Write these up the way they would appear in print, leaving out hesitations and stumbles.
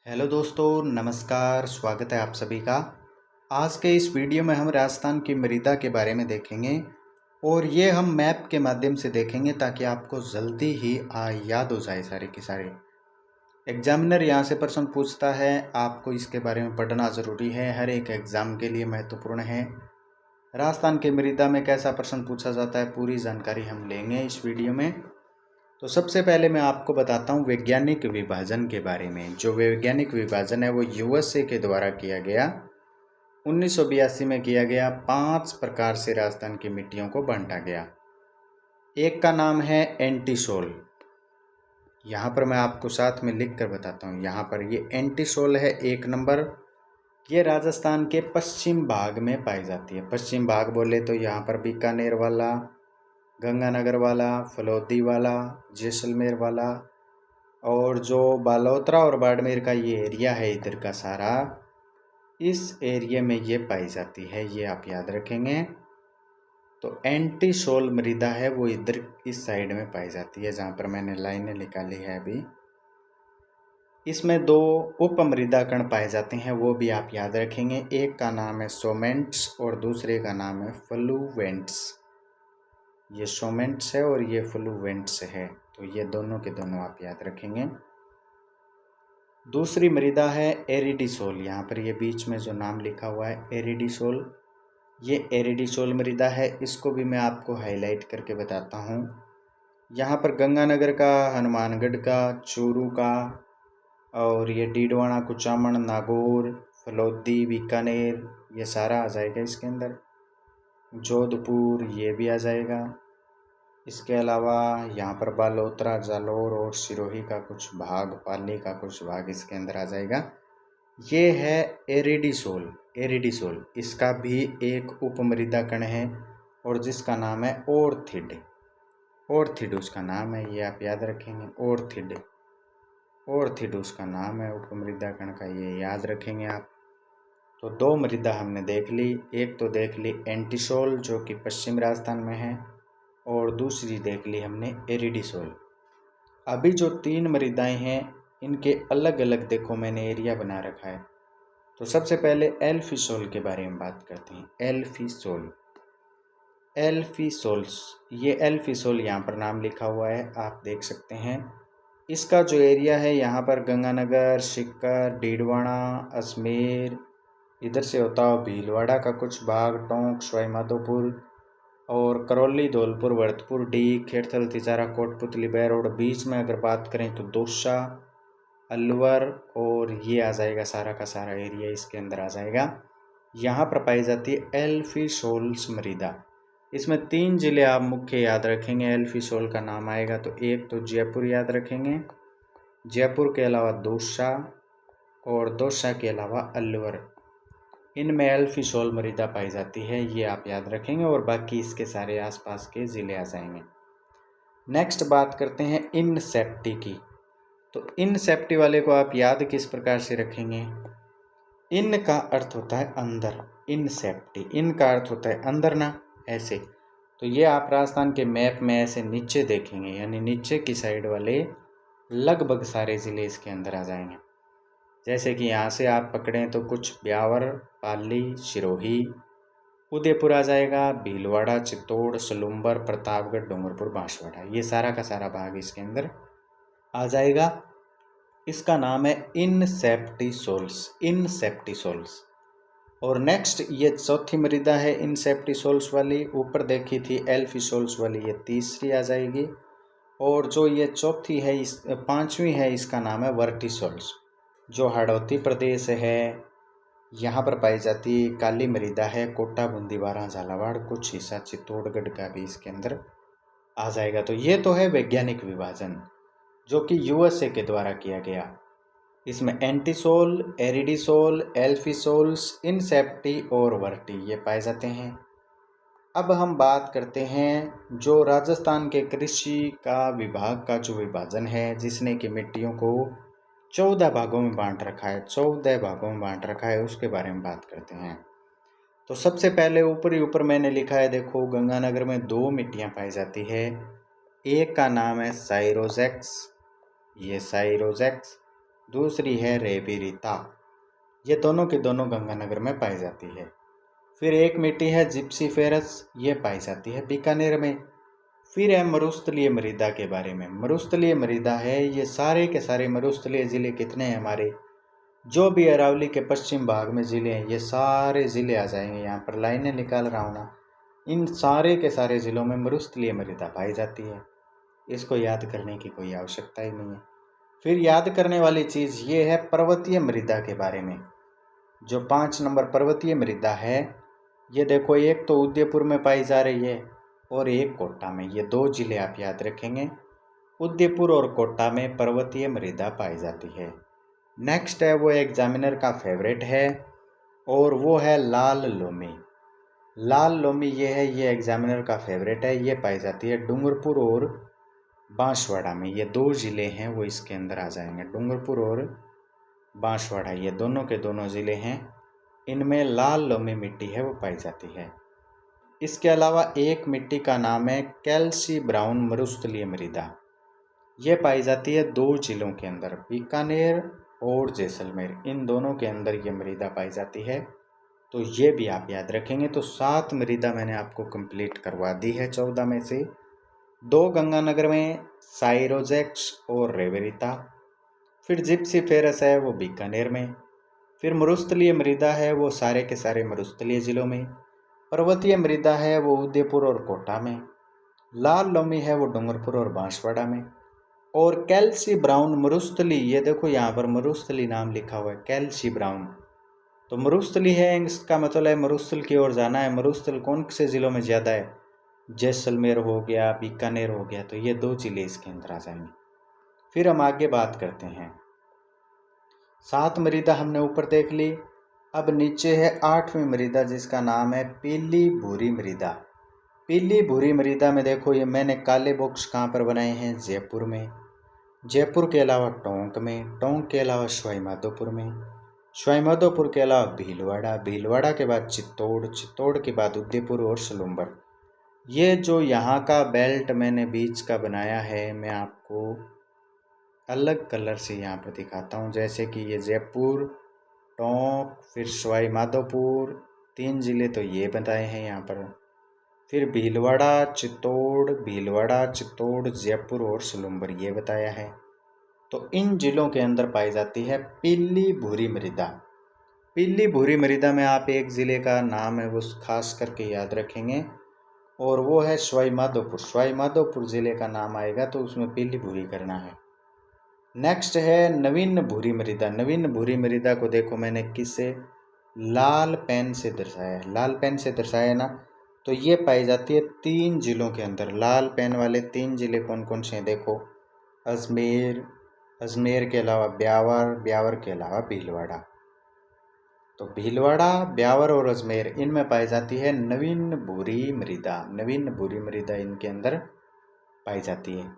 Hello दोस्तों, नमस्कार। स्वागत है आप सभी का। आज के इस वीडियो में हम राजस्थान की मृदा के बारे में देखेंगे और ये हम मैप के माध्यम से देखेंगे ताकि आपको जल्दी ही याद हो जाए सारे के सारे। एग्जामिनर यहाँ से प्रश्न पूछता है, आपको इसके बारे में पढ़ना ज़रूरी है, हर एक एग्ज़ाम के लिए महत्वपूर्ण है। राजस्थान की मृदा में कैसा प्रश्न पूछा जाता है, पूरी जानकारी हम लेंगे इस वीडियो में। तो सबसे पहले मैं आपको बताता हूँ वैज्ञानिक विभाजन के बारे में। जो वैज्ञानिक विभाजन है वो यूएसए के द्वारा किया गया, 1982 में किया गया। 5 प्रकार से राजस्थान की मिट्टियों को बांटा गया। एक का नाम है एंटीसोल। यहाँ पर मैं आपको साथ में लिख कर बताता हूँ। यहाँ पर ये एंटीसोल है, 1 नंबर। ये राजस्थान के पश्चिम भाग में पाई जाती है। पश्चिम भाग बोले तो यहाँ पर बीकानेर वाला, गंगानगर वाला, फलौदी वाला, जैसलमेर वाला, और जो बालोतरा और बाड़मेर का ये एरिया है इधर का सारा, इस एरिया में ये पाई जाती है। ये आप याद रखेंगे। तो एंटीसोल मृदा है वो इधर इस साइड में पाई जाती है, जहाँ पर मैंने लाइनें निकाली है अभी। इसमें 2 उप मृदा कण पाए जाते हैं, वो भी आप याद रखेंगे। एक का नाम है सोमेंट्स और दूसरे का नाम है फ्लूवेंट्स। ये सोमेंट्स है और ये फ्लूवेंट्स है, तो ये दोनों के दोनों आप याद रखेंगे। दूसरी मृदा है एरिडीसोल। यहाँ पर ये बीच में जो नाम लिखा हुआ है एरिडीसोल, ये एरिडीसोल मृदा है। इसको भी मैं आपको हाईलाइट करके बताता हूँ। यहाँ पर गंगानगर का, हनुमानगढ़ का, चूरू का, और ये डीडवाना, कुचामन, नागौर, फलौदी, बीकानेर, ये सारा आ जाएगा इसके अंदर। जोधपुर ये भी आ जाएगा। इसके अलावा यहाँ पर बालोतरा, जालौर और सिरोही का कुछ भाग, पाली का कुछ भाग इसके अंदर आ जाएगा। ये है एरिडीसोल। एरिडीसोल इसका भी एक उपमृदा कण है और जिसका नाम है ओर्थिड। ओर्थिड उसका नाम है, ये आप याद रखेंगे। ओर्थिड, ओर्थिड उसका नाम है उपमृदा कण का, ये याद रखेंगे आप। तो 2 मृदा हमने देख ली। एक तो देख ली एंटीसोल जो कि पश्चिम राजस्थान में है, और दूसरी देख ली हमने एरिडीसोल। अभी जो 3 मृदाएं हैं इनके अलग अलग देखो मैंने एरिया बना रखा है। तो सबसे पहले एल्फीसोल के बारे में बात करते हैं। एल्फीसोल, एल्फीसोल्स, ये एल्फीसोल यहाँ पर नाम लिखा हुआ है, आप देख सकते हैं। इसका जो एरिया है यहाँ पर गंगानगर, सिक्कर, डीडवाना, अजमेर, इधर से होता हुआ भीलवाड़ा का कुछ भाग, टोंक, सवाई माधोपुर और करौली, धौलपुर, भरतपुर, डी, खेड़थल, तिजारा, कोटपुतली, बैरोड। बीच में अगर बात करें तो दौसा, अलवर, और ये आ जाएगा सारा का सारा एरिया इसके अंदर आ जाएगा। यहाँ पर पाई जाती है एल्फीसोल्स मृदा। इसमें 3 जिले आप मुख्य याद रखेंगे। एल्फीसोल का नाम आएगा तो एक तो जयपुर याद रखेंगे, जयपुर के अलावा दौसा, और दौसा के अलावा अलवर। इनमें एल्फीसोल मृदा पाई जाती है, ये आप याद रखेंगे, और बाकी इसके सारे आसपास के ज़िले आ जाएंगे। नेक्स्ट बात करते हैं इनसेप्टी की। तो इनसेप्टी वाले को आप याद किस प्रकार से रखेंगे। इन का अर्थ होता है अंदर, इनसेप्टी, इन का अर्थ होता है अंदर ना, ऐसे। तो ये आप राजस्थान के मैप में ऐसे नीचे देखेंगे, यानी नीचे की साइड वाले लगभग सारे ज़िले इसके अंदर आ जाएंगे। जैसे कि यहाँ से आप पकड़ें तो कुछ ब्यावर, पाली, सिरोही, उदयपुर आ जाएगा, भीलवाड़ा, चित्तौड़, सलूम्बर, प्रतापगढ़, डूंगरपुर, बांसवाड़ा, ये सारा का सारा भाग इसके अंदर आ जाएगा। इसका नाम है इनसेप्टिसोल्स, इनसेप्टिसोल्स। और नेक्स्ट ये चौथी मृदा है इनसेप्टिसोल्स वाली, ऊपर देखी थी एल्फीसोल्स वाली, ये तीसरी आ जाएगी। और जो ये चौथी है, इस 5वीं है, इसका नाम है वर्टिसोल्स, जो हाड़ौती प्रदेश है, यहाँ पर पाई जाती काली मृदा है। कोटा, बूंदी, बारां, झालावाड़, कुछ हिस्सा चित्तौड़गढ़ का भी इसके अंदर आ जाएगा। तो ये तो है वैज्ञानिक विभाजन जो कि यूएसए के द्वारा किया गया। इसमें एंटीसोल, एरिडीसोल, एल्फीसोल्स, इनसेप्टी और वर्टी ये पाए जाते हैं। अब हम बात करते हैं जो राजस्थान के कृषि का विभाग का जो विभाजन है, जिसने कि मिट्टियों को 14 भागों में बांट रखा है, 14 भागों में बांट रखा है, उसके बारे में बात करते हैं। तो सबसे पहले ऊपर मैंने लिखा है, देखो गंगानगर में 2 मिट्टियाँ पाई जाती है। एक का नाम है साइरोजेक्स, ये साइरोजेक्स, दूसरी है रेबिरिता। ये दोनों के दोनों गंगानगर में पाई जाती है। फिर एक मिट्टी है जिप्सीफेरस, ये पाई जाती है बीकानेर में। फिर है मरुस्थलीय मृदा के बारे में। मरुस्थलीय मृदा है, ये सारे के सारे मरुस्थलीय ज़िले कितने हैं हमारे, जो भी अरावली के पश्चिम भाग में ज़िले हैं, ये सारे ज़िले आ जाएंगे। यहाँ पर लाइनें निकाल रहा हूँ ना, इन सारे के सारे ज़िलों में मरुस्थलीय मृदा पाई जाती है। इसको याद करने की कोई आवश्यकता ही नहीं है। फिर याद करने वाली चीज़ ये है पर्वतीय मृदा के बारे में। जो 5 नंबर पर्वतीय मृदा है, ये देखो, एक तो उदयपुर में पाई जा रही है और एक कोटा में। ये 2 जिले आप याद रखेंगे, उदयपुर और कोटा में पर्वतीय मृदा पाई जाती है। नेक्स्ट है, वो एग्जामिनर का फेवरेट है और वो है लाल लोमी। लाल लोमी ये है, ये एग्जामिनर का फेवरेट है। ये पाई जाती है डूंगरपुर और बांसवाड़ा में। ये 2 ज़िले हैं वो इसके अंदर आ जाएंगे, डूंगरपुर और बांसवाड़ा, ये दोनों के दोनों ज़िले हैं। इनमें लाल लोमी मिट्टी है वो पाई जाती है। इसके अलावा एक मिट्टी का नाम है कैल्सी ब्राउन मरुस्थलीय मृदा। ये पाई जाती है 2 जिलों के अंदर, बीकानेर और जैसलमेर, इन दोनों के अंदर ये मृदा पाई जाती है। तो ये भी आप याद रखेंगे। तो 7 मृदा मैंने आपको कंप्लीट करवा दी है 14 में से। 2 गंगानगर में, साइरोजेक्स और रेवेरिता। फिर जिप्सीफेरस है वो बीकानेर में। फिर मरुस्थलीय मृदा है वो सारे के सारे मरुस्थलीय ज़िलों में। पर्वतीय मृदा है वो उदयपुर और कोटा में। लाल लोमी है वो डूंगरपुर और बांसवाड़ा में। और कैल्सी ब्राउन मरुस्थली, ये देखो यहाँ पर मरुस्थली नाम लिखा हुआ है, कैल्सी ब्राउन। तो मरुस्थली है, इसका मतलब है मरुस्थल की ओर जाना है। मरुस्थल कौन से ज़िलों में ज़्यादा है, जैसलमेर हो गया, बीकानेर हो गया, तो ये 2 ज़िले इसके अंदर आ जाएंगे। फिर हम आगे बात करते हैं। 7 मृदा हमने ऊपर देख ली। अब नीचे है 8वीं मृदा, जिसका नाम है पीली भूरी मृदा। पीली भूरी मृदा में देखो, ये मैंने काले बॉक्स कहाँ पर बनाए हैं, जयपुर में। जयपुर के अलावा टोंक में, टोंक के अलावा सवाईमाधोपुर में, सवाईमाधोपुर के अलावा भीलवाड़ा, भीलवाड़ा के बाद चित्तौड़, चित्तौड़ के बाद उदयपुर और सलूम्बर। ये जो यहाँ का बेल्ट मैंने बीच का बनाया है, मैं आपको अलग कलर से यहाँ पर दिखाता हूँ। जैसे कि ये जयपुर, टोंक, फिर सवाईमाधोपुर, 3 ज़िले तो ये बताए हैं यहाँ पर। फिर भीलवाड़ा, चित्तौड़, भीलवाड़ा, चित्तौड़, जयपुर और सलूम्बर ये बताया है। तो इन जिलों के अंदर पाई जाती है पीली भूरी मृदा। पीली भूरी मृदा में आप एक ज़िले का नाम है वो खास करके याद रखेंगे, और वो है सवाईमाधोपुर। सवाईमाधोपुर ज़िले का नाम आएगा तो उसमें पीली भूरी करना है। नेक्स्ट है नवीन भूरी मृदा। नवीन भूरी मृदा को देखो, मैंने किससे, लाल पेन से दर्शाया है, लाल पेन से दर्शाया ना। तो ये पाई जाती है 3 जिलों के अंदर। लाल पेन वाले 3 जिले कौन कौन से हैं देखो, अजमेर, अजमेर के अलावा ब्यावर, ब्यावर के अलावा भीलवाड़ा। तो भीलवाड़ा, ब्यावर और अजमेर, इनमें पाई जाती है नवीन भूरी मृदा। नवीन भूरी मृदा इनके अंदर पाई जाती है।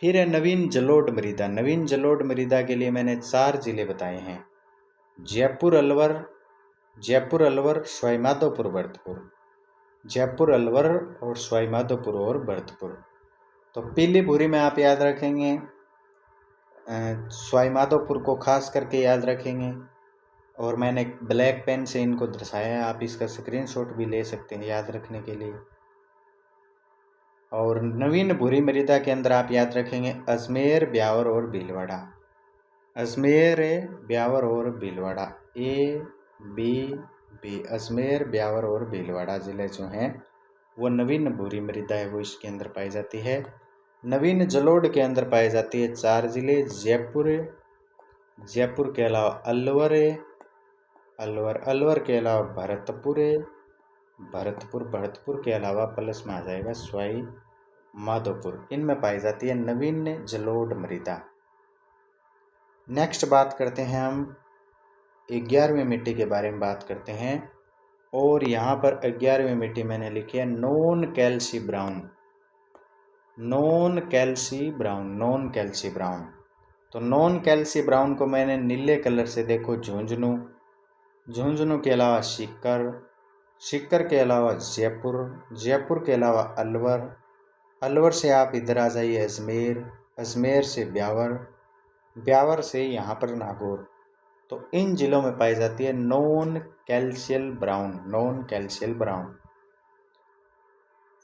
फिर है नवीन जलोढ़ मृदा। नवीन जलोढ़ मृदा के लिए मैंने 4 जिले बताए हैं, जयपुर अलवर, जयपुर अलवर, सवाईमाधोपुर, भरतपुर, जयपुर अलवर और सवाईमाधोपुर और भरतपुर। तो पीली भूरी में आप याद रखेंगे, सवाईमाधोपुर को खास करके याद रखेंगे, और मैंने ब्लैक पेन से इनको दर्शाया है। आप इसका स्क्रीनशॉट भी ले सकते हैं याद रखने के लिए। और नवीन भूरी मृदा के अंदर आप याद रखेंगे अजमेर, ब्यावर और भीलवाड़ा। अजमेर, ब्यावर और Bhilwara, A B B, Ajmer, Beawar और भीलवाड़ा ज़िले जो हैं वो नवीन भूरी मृदा है वो इसके अंदर पाई जाती है। नवीन जलोढ़ के अंदर पाई जाती है 4 ज़िले, जयपुर, जयपुर के अलावा अलवर, अलवर, अलवर के अलावा भरतपुर, भरतपुर, भरतपुर के अलावा प्लस में आ जाएगा सवाईमाधोपुर। इनमें पाई जाती है नवीन जलोढ़ मृदा। नेक्स्ट बात करते हैं हम 11वीं मिट्टी के बारे में बात करते हैं, और यहाँ पर 11वीं मिट्टी मैंने लिखी है non कैल्सी brown. Non कैल्सी brown, non कैल्सी brown. तो नॉन कैल्सी ब्राउन को मैंने नीले कलर से देखो झुंझुनू, झुंझुनू के अलावा सीकर, सीकर के अलावा जयपुर, जयपुर के अलावा अलवर, अलवर से आप इधर आ जाइए अजमेर, अजमेर से ब्यावर, ब्यावर से यहाँ पर नागौर। तो इन जिलों में पाई जाती है नॉन कैल्शियल ब्राउन।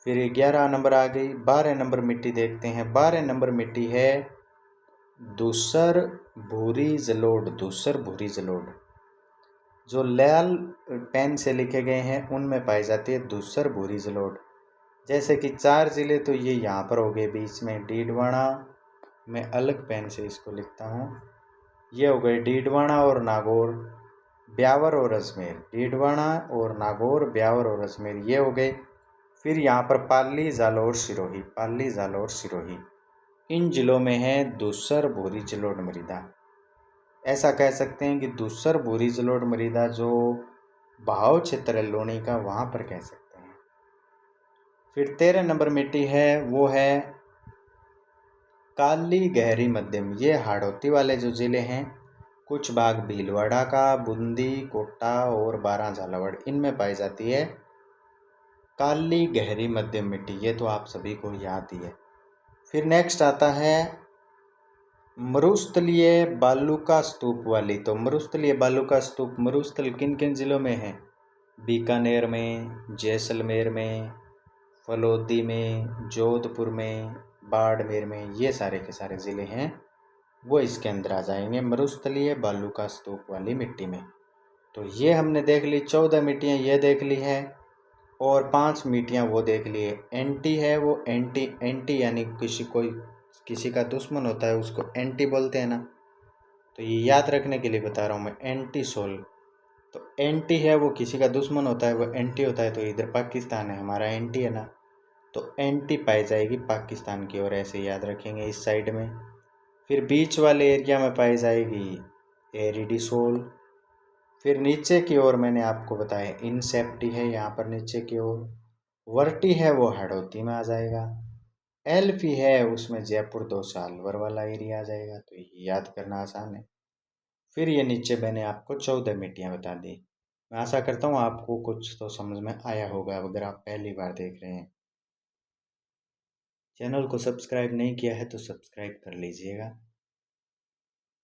फिर 11 नंबर आ गई। 12 नंबर मिट्टी देखते हैं। 12 नंबर मिट्टी है धूसर भूरी जलोढ़। जो लाल पेन से लिखे गए हैं उनमें पाई जाती है धूसर भूरी जलोढ़। जैसे कि 4 जिले तो ये यहाँ पर हो गए बीच में। डीडवाना, मैं अलग पेन से इसको लिखता हूँ, ये हो गए डीडवाना और नागौर, ब्यावर और अजमेर। डीडवाना और नागौर, ब्यावर और अजमेर ये हो गए। फिर यहाँ पर पाली, जालौर, सिरोही, इन जिलों में है धूसर भूरी जलोढ़ मृदा। ऐसा कह सकते हैं कि धूसर भूरी जलोढ़ मृदा जो बहाव क्षेत्र है लोनी का, वहाँ पर कह सकते हैं। फिर 13 नंबर मिट्टी है वो है काली गहरी मध्यम। ये हाड़ौती वाले जो ज़िले हैं, कुछ भाग भीलवाड़ा का, बूंदी, कोटा और बारां झालावाड़, इनमें पाई जाती है काली गहरी मध्यम मिट्टी। ये तो आप सभी को याद ही है। फिर नेक्स्ट आता है मरुस्थलीय बालुका स्तूप वाली। तो मरुस्थलीय बालुका स्तूप, मरुस्थल किन किन जिलों में है? बीकानेर में, जैसलमेर में, फलोदी में, जोधपुर में, बाड़मेर में, ये सारे के सारे ज़िले हैं वो इसके अंदर आ जाएंगे मरुस्थलीय बालुका स्तूप वाली मिट्टी में। तो ये हमने देख ली 14 मिट्टियाँ, ये देख ली है, और 5 मिट्टियाँ वो देख ली है। एंटी है वो एंटी यानी किसी का दुश्मन होता है उसको एंटी बोलते हैं ना, तो ये याद रखने के लिए बता रहा हूँ मैं। एंटी सोल, तो एंटी है वो किसी का दुश्मन होता है, वो एंटी होता है। तो इधर पाकिस्तान है हमारा, एंटी है ना, तो एंटी पाई जाएगी पाकिस्तान की ओर, ऐसे याद रखेंगे इस साइड में। फिर बीच वाले एरिया में पाई जाएगी एरिडिसोल। फिर नीचे की ओर मैंने आपको बताया इनसेप्टी है यहाँ पर नीचे की ओर। वर्टी है वो हाड़ौती में आ जाएगा। एल्फी है उसमें जयपुर 2 सालवर वाला एरिया आ जाएगा। तो ये याद करना आसान है। फिर ये नीचे मैंने आपको 14 मिट्टियाँ बता दी। मैं आशा करता हूँ आपको कुछ तो समझ में आया होगा अगर आप पहली बार देख रहे हैं। चैनल को सब्सक्राइब नहीं किया है तो सब्सक्राइब कर लीजिएगा।